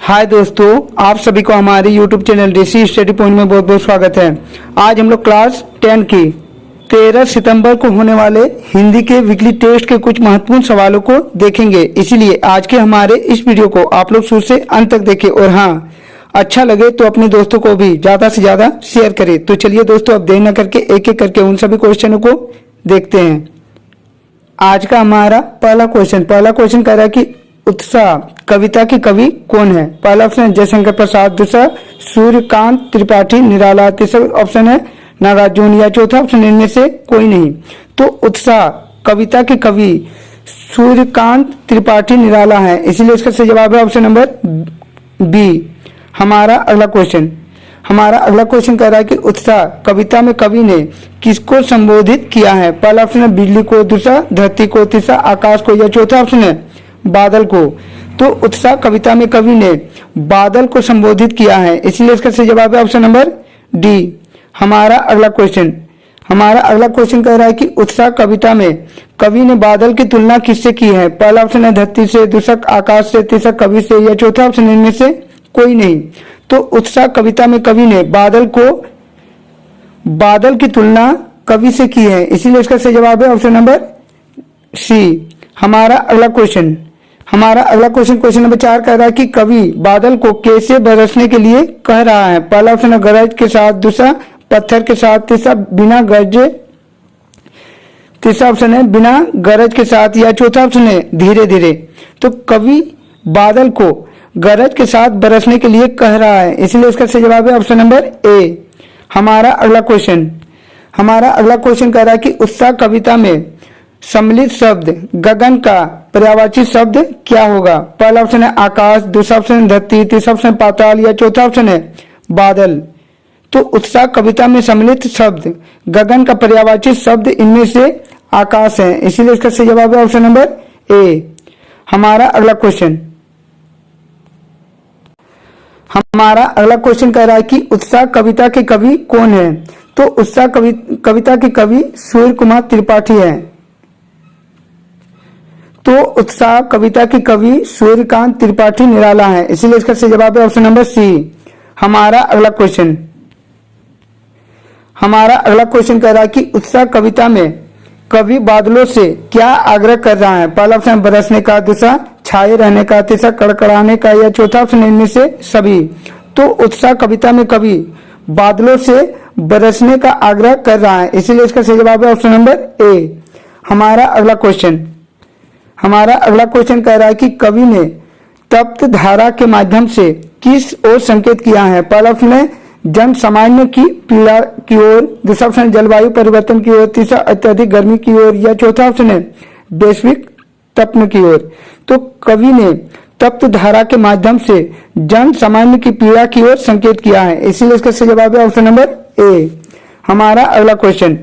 हाय दोस्तों, आप सभी को हमारे YouTube चैनल ऋषि स्टडी पॉइंट में बहुत बहुत स्वागत है। आज हम लोग क्लास 10 की 13 सितंबर को होने वाले हिंदी के वीकली टेस्ट के कुछ महत्वपूर्ण सवालों को देखेंगे। इसीलिए आज के हमारे इस वीडियो को आप लोग शुरू से अंत तक देखें और हाँ, अच्छा लगे तो अपने दोस्तों को भी ज्यादा से ज्यादा शेयर करें। तो चलिए दोस्तों, अब देर न करके एक एक करके उन सभी क्वेश्चनों को देखते हैं। आज का हमारा पहला क्वेश्चन कह रहा है कि उत्साह कविता के कवि कौन है। पहला ऑप्शन है जयशंकर प्रसाद, दूसरा सूर्यकांत त्रिपाठी निराला, तीसरा ऑप्शन है नागार्जुन या चौथा ऑप्शन इनमें से कोई नहीं। तो उत्साह कविता के कवि सूर्यकांत त्रिपाठी निराला है, इसीलिए इसका सही जवाब है ऑप्शन नंबर बी। हमारा अगला क्वेश्चन कह रहा है कि उत्साह कविता में कवि ने किसको संबोधित किया है। पहला ऑप्शन है बिजली को, दूसरा धरती को, तीसरा आकाश को या चौथा ऑप्शन है बादल को। तो उत्साह कविता में कवि ने बादल को संबोधित किया है, इसलिए इसका सही जवाब है ऑप्शन नंबर डी। हमारा अगला क्वेश्चन कह रहा है कि उत्साह कविता में कवि ने बादल की तुलना किससे की है। पहला ऑप्शन है धरती से, दूसरा आकाश से, तीसरा कवि से या चौथा ऑप्शन इनमें से कोई नहीं। तो उत्साह कविता में कवि ने बादल की तुलना कवि से की है, इसीलिए इसका सही जवाब है ऑप्शन नंबर सी। हमारा अगला क्वेश्चन नंबर 4 कह रहा है कि कवि बादल को कैसे बरसने के लिए कह रहा है। पहला ऑप्शन है गरज के साथ, दूसरा पत्थर के साथ, तीसरा बिना गरज के साथ या चौथा ऑप्शन है धीरे धीरे। तो कवि बादल को गरज के साथ बरसने के लिए कह रहा है, इसलिए इसका सही जवाब है ऑप्शन नंबर ए। हमारा अगला क्वेश्चन कह रहा है कि उत्साह कविता में सम्मिलित शब्द गगन का पर्यायवाची शब्द क्या होगा। पहला ऑप्शन है आकाश, दूसरा ऑप्शन है धरती, तीसरा ऑप्शन है पाताल या चौथा ऑप्शन है बादल। तो उत्साह कविता में सम्मिलित शब्द गगन का पर्यायवाची शब्द इनमें से आकाश है, इसीलिए इसका सही जवाब है ऑप्शन नंबर ए। हमारा अगला क्वेश्चन कह रहा है कि उत्साह कविता के कवि कौन है। तो उत्साह कविता के कवि सूर्य कुमार त्रिपाठी है। तो उत्साह कविता के कवि सूर्यकांत त्रिपाठी निराला है, इसीलिए इसका सही जवाब है ऑप्शन नंबर सी। हमारा अगला क्वेश्चन कह रहा है कि उत्साह कविता में कवि बादलों से क्या आग्रह कर रहा है। पहला ऑप्शन बरसने का, दूसरा छाए रहने का, तीसरा कड़कड़ाने का या चौथा ऑप्शन इनमें से सभी। तो उत्साह कविता में कवि बादलों से बरसने का आग्रह कर रहा है, इसीलिए इसका सही जवाब है ऑप्शन नंबर ए। हमारा अगला क्वेश्चन कह रहा है कि कवि ने तप्त धारा के माध्यम से किस ओर संकेत किया है। पहला ऑप्शन है जन सामान्य की पीड़ा की ओर, दूसरा ऑप्शन है जलवायु परिवर्तन की ओर, तीसरा अत्यधिक गर्मी की ओर या चौथा ऑप्शन है वैश्विक तपन की ओर। तो कवि ने तप्त धारा के माध्यम से जन सामान्य की पीड़ा की ओर संकेत किया है, इसीलिए इसका सही जवाब है ऑप्शन नंबर ए। हमारा अगला क्वेश्चन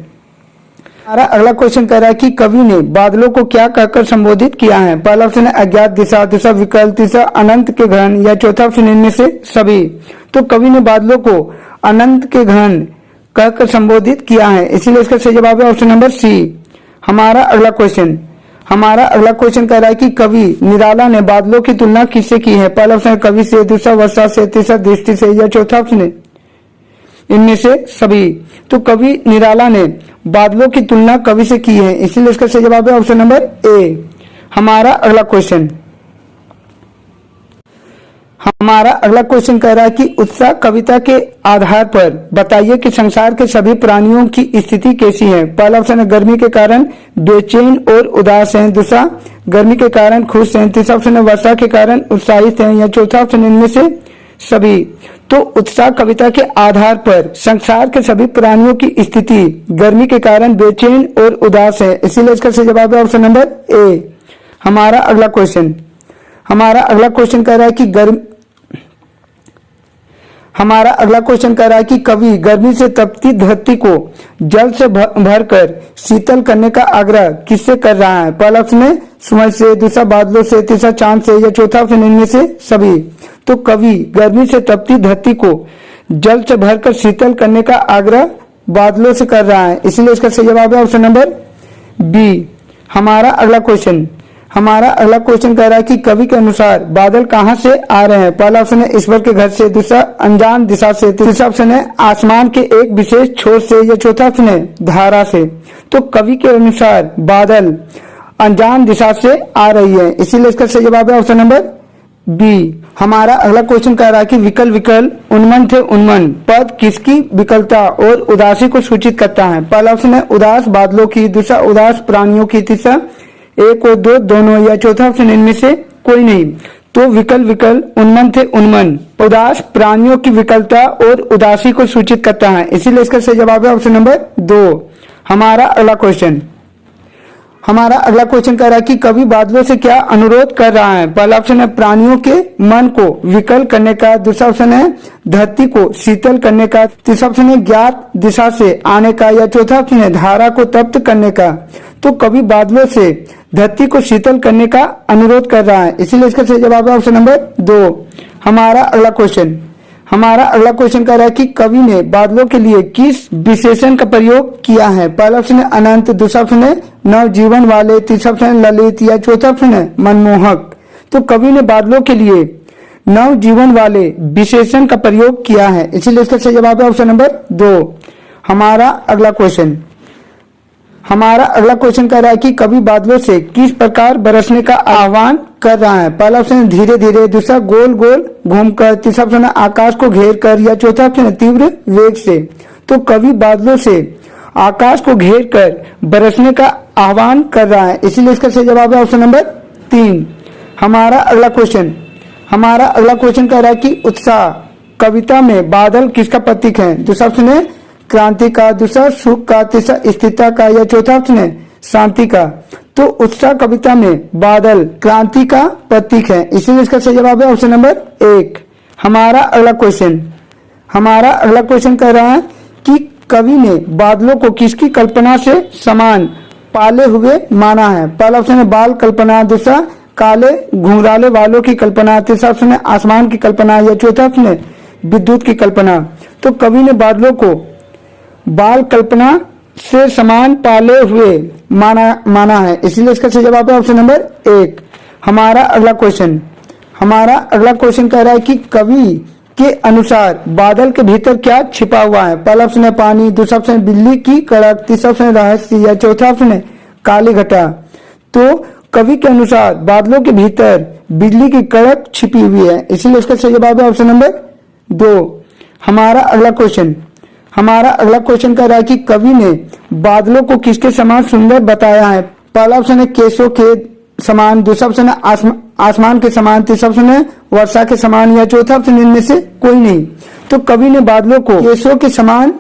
कह रहा है कि कवि ने बादलों को क्या कहकर संबोधित किया है। पहला ऑप्शन है अज्ञात दिशा, दूसरा विकल्प, तीसरा अनंत के घन या चौथा ऑप्शन इनमें से सभी। तो कवि ने बादलों को अनंत के घन कहकर संबोधित किया है, इसीलिए इसका सही जवाब है ऑप्शन नंबर सी। हमारा अगला क्वेश्चन कह रहा है कि कवि निराला ने बादलों की तुलना किससे की है। पहला ऑप्शन है कवि से, दूसरा वर्षा से, तीसरा दृष्टि से या चौथा ऑप्शन है इनमें से सभी। तो कवि निराला ने बादलों की तुलना कवि से की है, इसीलिए इसका सही जवाब है ऑप्शन नंबर ए। हमारा अगला क्वेश्चन कह रहा है कि उत्साह कविता के आधार पर बताइए कि संसार के सभी प्राणियों की स्थिति कैसी है। पहला ऑप्शन है गर्मी के कारण बेचैन और उदास हैं, दूसरा गर्मी के कारण खुश हैं, तीसरा ऑप्शन है वर्षा के कारण उत्साहित हैं या चौथा ऑप्शन इनमें से सभी। तो उत्साह कविता के आधार पर संसार के सभी प्राणियों की स्थिति गर्मी के कारण बेचैन और उदास है, इसीलिए इसका सही जवाब है ऑप्शन नंबर ए। हमारा अगला क्वेश्चन कह रहा है कि कवि गर्मी से तपती धरती को जल से भरकर शीतल करने का आग्रह किससे कर रहा है। पहला ऑप्शन है सूरज से, दूसरा बादलों से, तीसरा चांद से या चौथा ऑप्शन इनमें से सभी। तो कवि गर्मी से तपती धरती को जल से भरकर शीतल करने का आग्रह बादलों से कर रहा है, इसलिए इसका सही जवाब है ऑप्शन नंबर बी। हमारा अगला हमारा अगला क्वेश्चन कह रहा है कि कवि के अनुसार बादल कहाँ से आ रहे हैं। पहला ऑप्शन है ईश्वर के घर से, दूसरा अनजान दिशा से, तीसरा ऑप्शन है आसमान के एक विशेष छोर से, या चौथा ऑप्शन है धारा से। तो कवि के अनुसार बादल अनजान दिशा से आ रही है, इसीलिए इसका सही जवाब है ऑप्शन नंबर बी। हमारा अगला क्वेश्चन कह रहा है कि विकल विकल उन्मन थे उन्मन पद किसकी विकलता और उदासी को सूचित करता है। पहला ऑप्शन है उदास बादलों की, दूसरा उदास प्राणियों की, तीसरा एक और दो दोनों, या चौथा ऑप्शन इनमें से कोई नहीं। तो विकल विकल उन्मन थे उन्मन उदास प्राणियों की विकलता और उदासी को सूचित करता है, इसीलिए इसका सही जवाब है ऑप्शन नंबर 2। हमारा अगला क्वेश्चन कह रहा है कि कवि बादलों से क्या अनुरोध कर रहा है। पहला ऑप्शन है प्राणियों के मन को विकल करने का, दूसरा ऑप्शन है धरती को शीतल करने का, तीसरा ऑप्शन है ज्ञात दिशा से आने का, या चौथा ऑप्शन है धारा को तप्त करने का। तो कवि बादलों से धरती को शीतल करने का अनुरोध कर रहा है, इसीलिए इसका सही जवाब है ऑप्शन नंबर 2। हमारा अगला क्वेश्चन कह रहा है कि कवि ने बादलों के लिए किस विशेषण का प्रयोग किया है। पहला ऑप्शन है अनंत, दूसरा ऑप्शन है नवजीवन वाले, तीसरा ऑप्शन है ललित, या चौथा ऑप्शन है मनमोहक। तो कवि ने बादलों के लिए नवजीवन वाले विशेषण का प्रयोग किया है, इसीलिए इसका सही जवाब है ऑप्शन नंबर 2। हमारा अगला क्वेश्चन कह रहा है कि कवि बादलों से किस प्रकार बरसने का आह्वान कर रहा है। पहला ऑप्शन है धीरे धीरे, दूसरा गोल गोल घूमकर, तीसरा ऑप्शन है आकाश को घेर कर, या चौथा ऑप्शन है तीव्र वेग से। तो कवि बादलों से आकाश को घेर कर बरसने का आह्वान कर रहा है, इसीलिए इसका सही जवाब है ऑप्शन नंबर 3। हमारा अगला क्वेश्चन कह रहा है कि उत्साह कविता में बादल किसका प्रतीक है। दूसरा ऑप्शन है क्रांति का, दूसरा सुख का, तीसरा स्थिरता का, या चौथा ऑप्शन है शांति का। तो उत्साह कविता में बादल क्रांति का प्रतीक है, इसीलिए इसका सही जवाब है ऑप्शन नंबर 1। हमारा अगला क्वेश्चन कह रहा है कि कवि ने बादलों को किसकी कल्पना से समान पाले हुए माना है। पहला ऑप्शन है बाल कल्पना, दूसरा काले घुंघराले बालों की कल्पना, तीसरा ऑप्शन है आसमान की कल्पना, या चौथा ऑप्शन है विद्युत की कल्पना। तो कवि ने बादलों को बाल कल्पना से समान पाले हुए माना है, इसीलिए इसका सही जवाब है ऑप्शन नंबर 1। हमारा अगला क्वेश्चन कह रहा है कि कवि के अनुसार बादल के भीतर क्या छिपा हुआ है। पहला ऑप्शन है पानी, दूसरा ऑप्शन है बिजली की कड़क, तीसरा ऑप्शन है रहस्य, या चौथा ऑप्शन है काली घटा। तो कवि के अनुसार बादलों के भीतर बिजली की कड़क छिपी हुई है, इसीलिए इसका सही जवाब है ऑप्शन नंबर 2। हमारा अगला क्वेश्चन कह रहा है कि कवि ने बादलों को किसके समान सुंदर बताया है। पहला ऑप्शन है केशों के समान, दूसरा ऑप्शन है आसमान के समान, तीसरा ऑप्शन है वर्षा के समान, या चौथा ऑप्शन इनमें से कोई नहीं। तो कवि ने बादलों को केशों के समान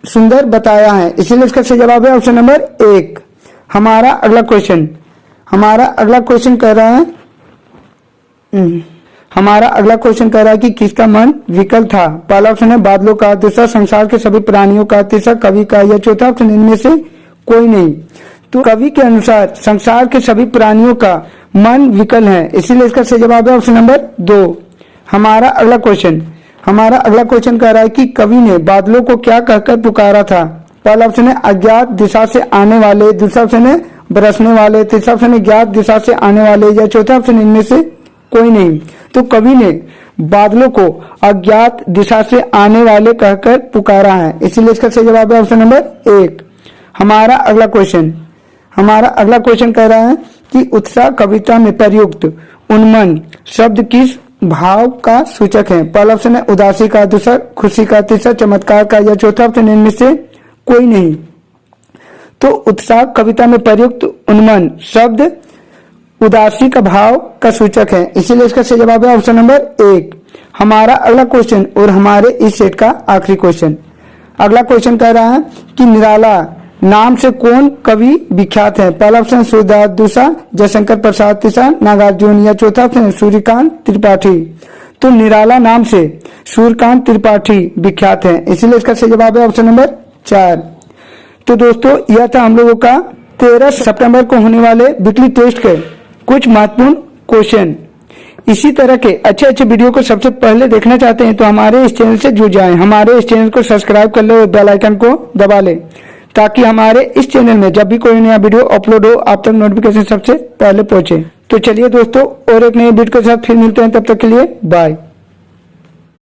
सुंदर बताया है, इसीलिए इसका सही जवाब है ऑप्शन नंबर 1। हमारा अगला क्वेश्चन कह रहा है कि किसका मन विकल था। पहला ऑप्शन है बादलों का, दूसरा संसार के सभी प्राणियों का, तीसरा कवि का, या चौथा ऑप्शन इनमें से कोई नहीं। तो कवि के अनुसार संसार के सभी प्राणियों का मन विकल है, इसीलिए इसका सही जवाब है ऑप्शन नंबर 2। हमारा अगला क्वेश्चन कह रहा है कि कवि ने बादलों को क्या कहकर पुकारा था। पहला ऑप्शन है अज्ञात दिशा से आने वाले, दूसरा ऑप्शन है बरसने वाले, तीसरा ऑप्शन है ज्ञात दिशा से आने वाले, या चौथा ऑप्शन इनमें से कोई नहीं। तो कवि ने बादलों को अज्ञात दिशा से आने वाले कहकर पुकारा है, इसीलिए इसका सही जवाब है ऑप्शन नंबर 1। हमारा अगला क्वेश्चन कह रहा है कि उत्साह कविता में प्रयुक्त उन्मन शब्द किस भाव का सूचक है। पहला ऑप्शन है उदासी का, दूसरा खुशी का, तीसरा चमत्कार का, या चौथा ऑप्शन इनमें से कोई नहीं। तो उत्साह कविता में प्रयुक्त उन्मन शब्द उदासी का भाव का सूचक है, इसीलिए इसका सही जवाब है ऑप्शन नंबर 1। हमारा अगला क्वेश्चन और हमारे इस सेट का आखिरी क्वेश्चन। अगला क्वेश्चन कह रहा है कि निराला नाम से कौन कवि विख्यात है। पहला ऑप्शन सूरदास, दूसरा जयशंकर प्रसाद, तीसरा नागार्जुन, या चौथा ऑप्शन सूर्यकांत त्रिपाठी। तो निराला नाम से सूर्यकांत त्रिपाठी विख्यात है, इसीलिए इसका सही जवाब है ऑप्शन नंबर 4। तो दोस्तों यह था हम लोगों का 13 सितंबर को होने वाले वीकली टेस्ट के कुछ महत्वपूर्ण क्वेश्चन। इसी तरह के अच्छे वीडियो को सबसे पहले देखना चाहते हैं तो हमारे इस चैनल से जुड़ जाएं। हमारे इस चैनल को सब्सक्राइब कर ले और बेल आइकन को दबा ले ताकि हमारे इस चैनल में जब भी कोई नया वीडियो अपलोड हो आप तक नोटिफिकेशन सबसे पहले पहुंचे। तो चलिए दोस्तों, और एक नए वीडियो के साथ फिर मिलते हैं, तब तक के लिए बाय।